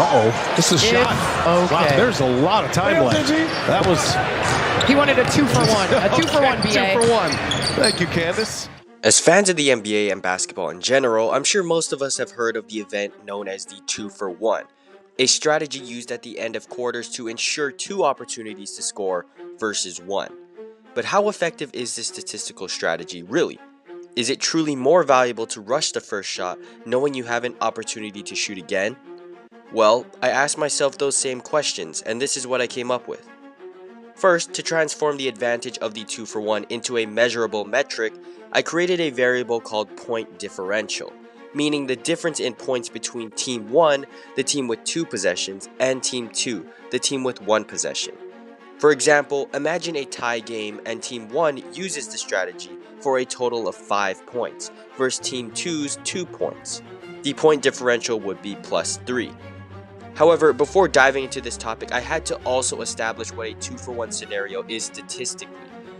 Uh-oh, this is a shot. Okay. Wow, there's a lot of time left. That was... He wanted a 2-for-1. A 2-for-1, BA. 2-for-1. Thank you, Candace. As fans of the NBA and basketball in general, I'm sure most of us have heard of the event known as the 2-for-1, a strategy used at the end of quarters to ensure 2 opportunities to score versus 1. But how effective is this statistical strategy really? Is it truly more valuable to rush the first shot knowing you have an opportunity to shoot again? Well, I asked myself those same questions, and this is what I came up with. First, to transform the advantage of the 2-for-1 into a measurable metric, I created a variable called point differential, meaning the difference in points between Team 1, the team with 2 possessions, and Team 2, the team with 1 possession. For example, imagine a tie game and Team 1 uses the strategy for a total of 5 points, versus Team 2's 2 points. The point differential would be +3. However, before diving into this topic, I had to also establish what a 2-for-1 scenario is statistically,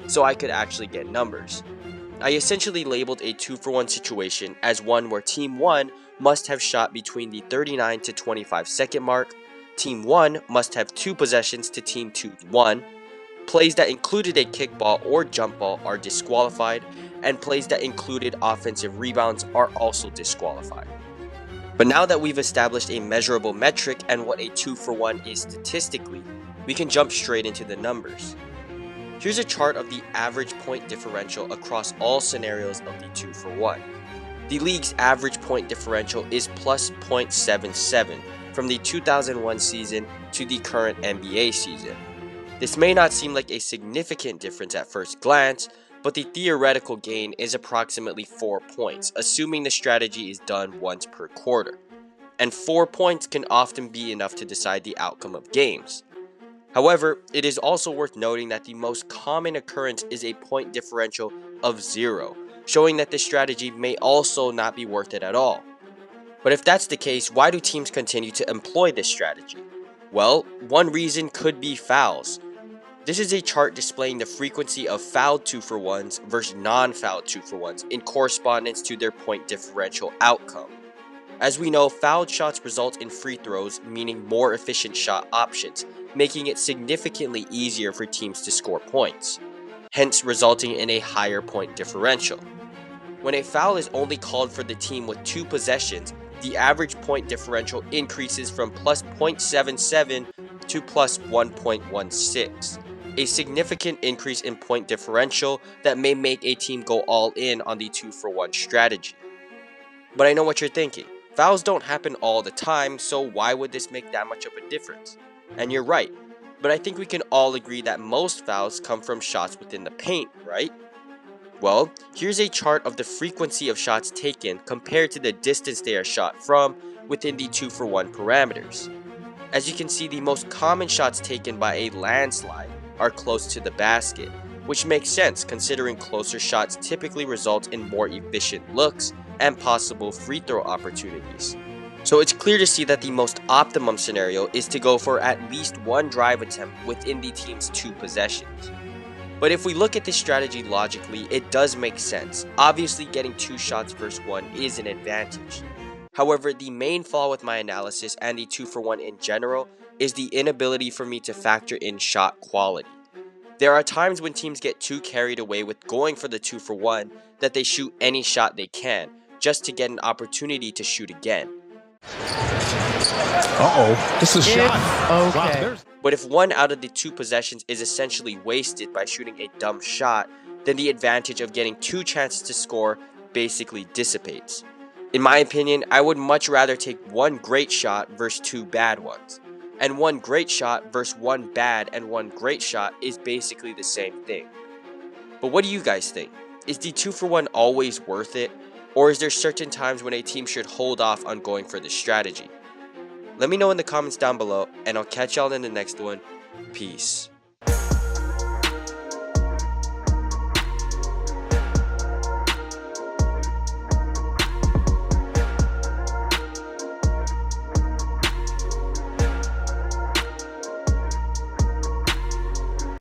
so I could actually get numbers. I essentially labeled a 2-for-1 situation as one where Team 1 must have shot between the 39 to 25 second mark, Team 1 must have 2 possessions to Team 2's 1, plays that included a kickball or jump ball are disqualified, and plays that included offensive rebounds are also disqualified. But now that we've established a measurable metric and what a 2-for-1 is statistically, we can jump straight into the numbers. Here's a chart of the average point differential across all scenarios of the 2-for-1. The league's average point differential is plus +0.77 from the 2001 season to the current NBA season. This may not seem like a significant difference at first glance, but the theoretical gain is approximately 4 points, assuming the strategy is done once per quarter. And 4 points can often be enough to decide the outcome of games. However, it is also worth noting that the most common occurrence is a point differential of 0, showing that this strategy may also not be worth it at all. But if that's the case, why do teams continue to employ this strategy? Well, one reason could be fouls. This is a chart displaying the frequency of fouled 2-for-1s versus non-fouled 2-for-1s in correspondence to their point differential outcome. As we know, fouled shots result in free throws, meaning more efficient shot options, making it significantly easier for teams to score points, hence resulting in a higher point differential. When a foul is only called for the team with 2 possessions, the average point differential increases from plus +0.77 to plus +1.16. A significant increase in point differential that may make a team go all in on the 2-for-1 strategy. But I know what you're thinking. Fouls don't happen all the time, so why would this make that much of a difference? And you're right, but I think we can all agree that most fouls come from shots within the paint, right? Well, here's a chart of the frequency of shots taken compared to the distance they are shot from within the 2-for-1 parameters. As you can see, the most common shots taken by a landslide are close to the basket, which makes sense considering closer shots typically result in more efficient looks and possible free throw opportunities. So it's clear to see that the most optimum scenario is to go for at least 1 drive attempt within the team's 2 possessions. But if we look at this strategy logically, it does make sense. Obviously, getting 2 shots versus 1 is an advantage. However, the main flaw with my analysis and the 2-for-1 in general is the inability for me to factor in shot quality. There are times when teams get too carried away with going for the 2-for-1 that they shoot any shot they can, just to get an opportunity to shoot again. Uh-oh, this is a shot. Okay. Wow, But if 1 out of the 2 possessions is essentially wasted by shooting a dumb shot, then the advantage of getting 2 chances to score basically dissipates. In my opinion, I would much rather take 1 great shot versus 2 bad ones. And 1 great shot versus 1 bad and 1 great shot is basically the same thing. But what do you guys think? Is the 2-for-1 always worth it? Or is there certain times when a team should hold off on going for this strategy? Let me know in the comments down below, and I'll catch y'all in the next one. Peace.